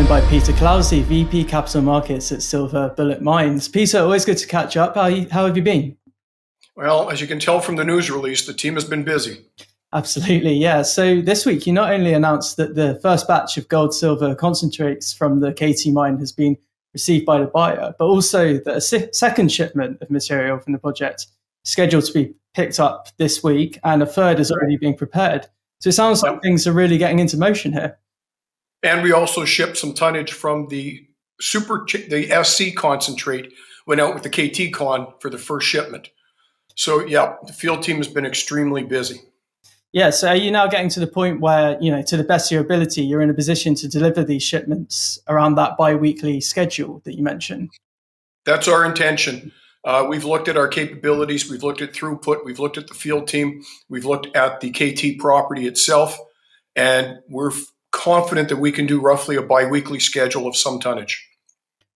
joined by Peter Clausi, VP Capital Markets at Silver Bullet Mines. Peter, always good to catch up. How have you been? Well, as you can tell from the news release, the team has been busy. Absolutely, yeah. So this week, you not only announced that the first batch of gold-silver concentrates from the KT mine has been received by the buyer, but also that a second shipment of material from the project is scheduled to be picked up this week, and a third is already being prepared. So it sounds like things are really getting into motion here. And we also shipped some tonnage from the SC concentrate, went out with the KT con for the first shipment. So yeah, the field team has been extremely busy. Yeah, so are you now getting to the point where, to the best of your ability, you're in a position to deliver these shipments around that bi-weekly schedule that you mentioned? That's our intention. We've looked at our capabilities, we've looked at throughput, we've looked at the field team, we've looked at the KT property itself, and we're confident that we can do roughly a bi-weekly schedule of some tonnage.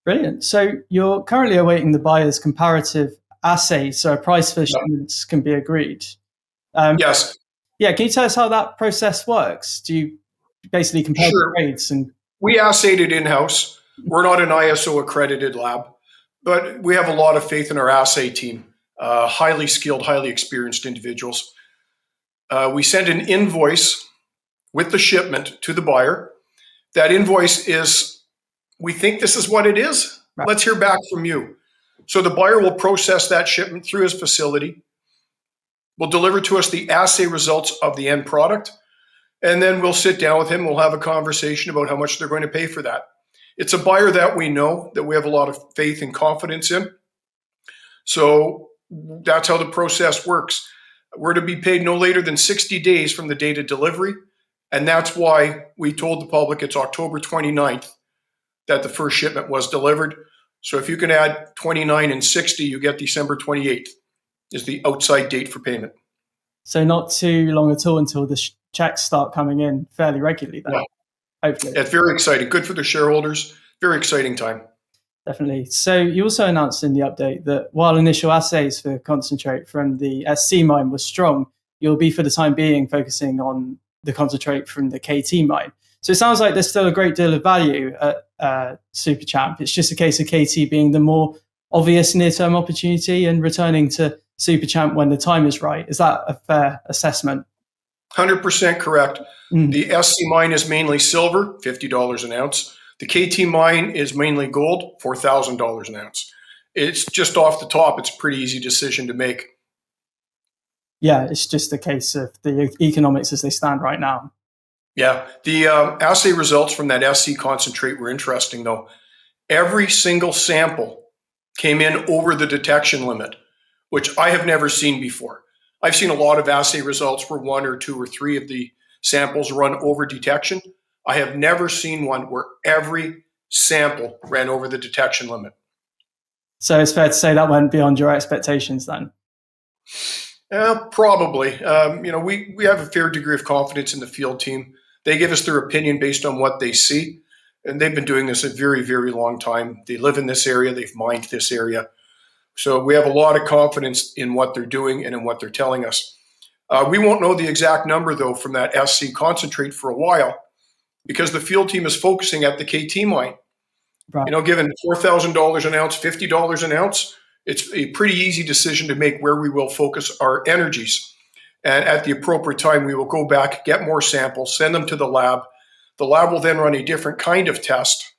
Brilliant. So you're currently awaiting the buyer's comparative assay, so a price for shipments can be agreed. Yes. Yeah, can you tell us how that process works? Do you basically compare the grades? We assayed it in-house. We're not an ISO accredited lab, but we have a lot of faith in our assay team, highly skilled, highly experienced individuals. We sent an invoice with the shipment to the buyer. That invoice is, we think this is what it is. Right. Let's hear back from you. So the buyer will process that shipment through his facility, will deliver to us the assay results of the end product, and then we'll sit down with him. We'll have a conversation about how much they're going to pay for that. It's a buyer that we know, that we have a lot of faith and confidence in. So that's how the process works. We're to be paid no later than 60 days from the date of delivery. And that's why we told the public it's October 29th that the first shipment was delivered. So if you can add 29 and 60, you get December 28th is the outside date for payment. So not too long at all until the checks start coming in fairly regularly then. Yeah. Hopefully. It's very exciting. Good for the shareholders. Very exciting time. Definitely. So you also announced in the update that while initial assays for concentrate from the SC mine was strong, you'll be for the time being focusing on the concentrate from the KT mine. So it sounds like there's still a great deal of value at Superchamp. It's just a case of KT being the more obvious near-term opportunity and returning to Superchamp when the time is right. Is that a fair assessment? 100% correct. The SC mine is mainly silver, $50 an ounce. The KT mine is mainly gold, $4,000 an ounce. It's just off the top. It's a pretty easy decision to make. Yeah, it's just a case of the economics as they stand right now. Yeah, the assay results from that SC concentrate were interesting, though. Every single sample came in over the detection limit, which I have never seen before. I've seen a lot of assay results where 1 or 2 or 3 of the samples run over detection. I have never seen one where every sample ran over the detection limit. So it's fair to say that went beyond your expectations then? Probably. We have a fair degree of confidence in the field team. They give us their opinion based on what they see. And they've been doing this a very, very long time. They live in this area. They've mined this area. So we have a lot of confidence in what they're doing and in what they're telling us. We won't know the exact number, though, from that SC concentrate for a while because the field team is focusing at the KT mine. Right. Given $4,000 an ounce, $50 an ounce, it's a pretty easy decision to make where we will focus our energies. And at the appropriate time, we will go back, get more samples, send them to the lab. The lab will then run a different kind of test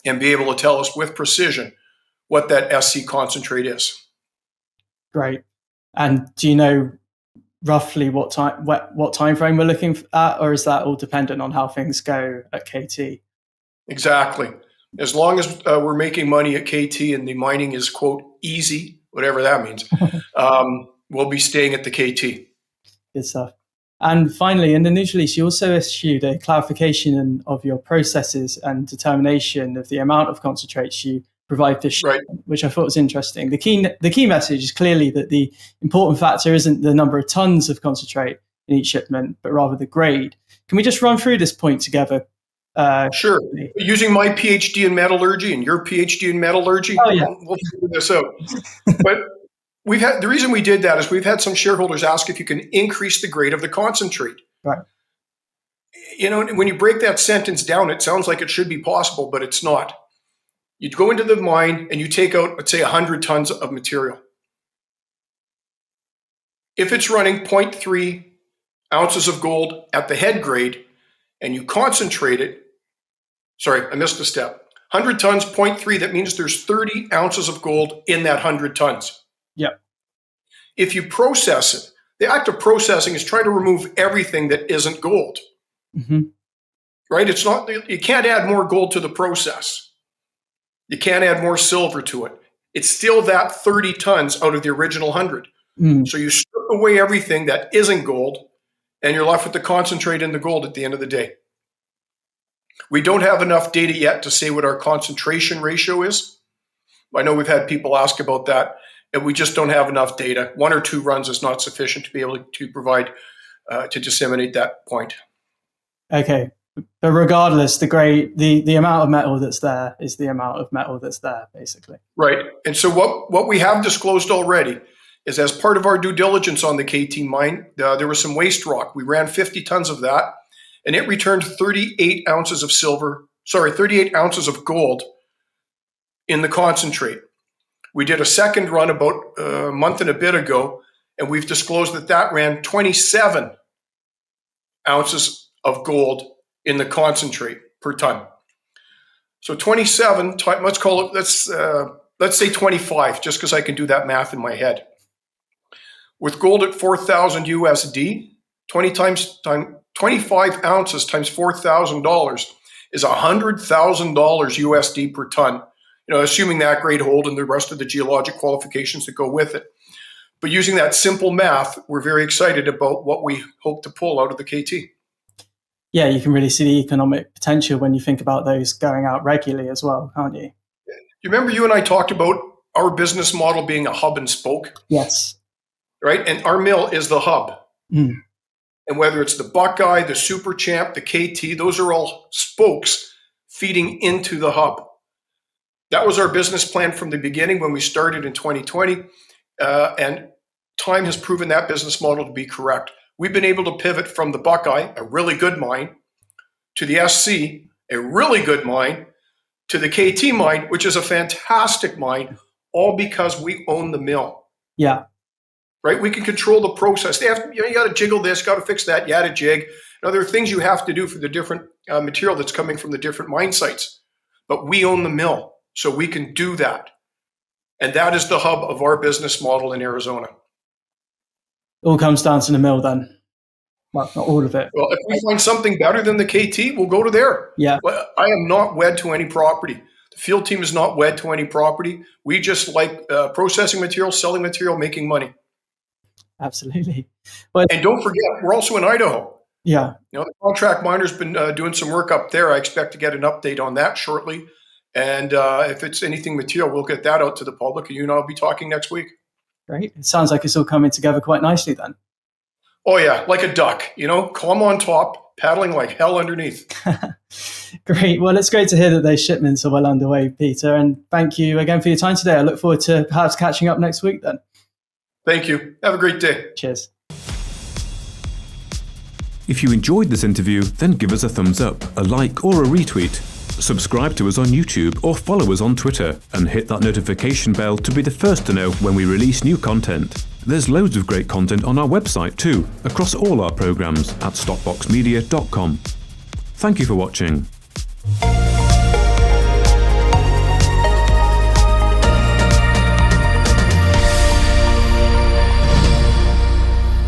and be able to tell us with precision what that SC concentrate is. Great. And do you know roughly what time frame we're looking at, or is that all dependent on how things go at KT? Exactly. As long as we're making money at KT and the mining is, quote, easy, whatever that means, we'll be staying at the KT. Good stuff. And finally, in the news release, you also issued a clarification of your processes and determination of the amount of concentrates you provide for shipment, right, which I thought was interesting. The key message is clearly that the important factor isn't the number of tons of concentrate in each shipment, but rather the grade. Can we just run through this point together? Sure. Using my PhD in metallurgy and your PhD in metallurgy, we'll figure this out. But the reason we did that is we've had some shareholders ask if you can increase the grade of the concentrate. Right. when you break that sentence down, it sounds like it should be possible, but it's not. You go into the mine and you take out, let's say, 100 tons of material. If it's running 0.3 ounces of gold at the head grade and you concentrate it, sorry, I missed a step. 100 tons, 0.3, that means there's 30 ounces of gold in that 100 tons. Yep. If you process it, the act of processing is trying to remove everything that isn't gold. Mm-hmm. Right? It's not, you can't add more gold to the process. You can't add more silver to it. It's still that 30 tons out of the original 100. So you strip away everything that isn't gold, and you're left with the concentrate and the gold at the end of the day. We don't have enough data yet to say what our concentration ratio is. I know we've had people ask about that, and we just don't have enough data. 1 or 2 runs is not sufficient to be able to provide, to disseminate that point. Okay. But regardless, the amount of metal that's there is the amount of metal that's there, basically. Right. And so what we have disclosed already is, as part of our due diligence on the KT mine, there was some waste rock. We ran 50 tons of that, and it returned 38 ounces of gold in the concentrate. We did a second run about a month and a bit ago, and we've disclosed that ran 27 ounces of gold in the concentrate per ton. So 27, let's say 25, just because I can do that math in my head. With gold at 4,000 USD, 25 ounces times $4,000 is $100,000 USD per ton. Assuming that grade hold and the rest of the geologic qualifications that go with it. But using that simple math, we're very excited about what we hope to pull out of the KT. Yeah, you can really see the economic potential when you think about those going out regularly as well, can't you? You remember you and I talked about our business model being a hub and spoke? Yes. Right? And our mill is the hub. Mm. And whether it's the Buckeye, the Super Champ, the KT, those are all spokes feeding into the hub. That was our business plan from the beginning when we started in 2020. And time has proven that business model to be correct. We've been able to pivot from the Buckeye, a really good mine, to the SC, a really good mine, to the KT mine, which is a fantastic mine, all because we own the mill. Yeah. Right? We can control the process. You got to jiggle this, got to fix that, you got to jig. Now, there are things you have to do for the different material that's coming from the different mine sites. But we own the mill, so we can do that. And that is the hub of our business model in Arizona. All comes down to the mill then. Well, not all of it. Well, if we find something better than the KT, we'll go to there. Yeah. But I am not wed to any property. The field team is not wed to any property. We just like processing material, selling material, making money. Absolutely. And don't forget, we're also in Idaho. Yeah. The contract miner's been doing some work up there. I expect to get an update on that shortly. And if it's anything material, we'll get that out to the public. And you and I will be talking next week. Great. It sounds like it's all coming together quite nicely then. Oh, yeah. Like a duck, calm on top, paddling like hell underneath. Great. Well, it's great to hear that those shipments are well underway, Peter. And thank you again for your time today. I look forward to perhaps catching up next week then. Thank you. Have a great day. Cheers. If you enjoyed this interview, then give us a thumbs up, a like or a retweet. Subscribe to us on YouTube or follow us on Twitter and hit that notification bell to be the first to know when we release new content. There's loads of great content on our website too, across all our programs at stockboxmedia.com. Thank you for watching.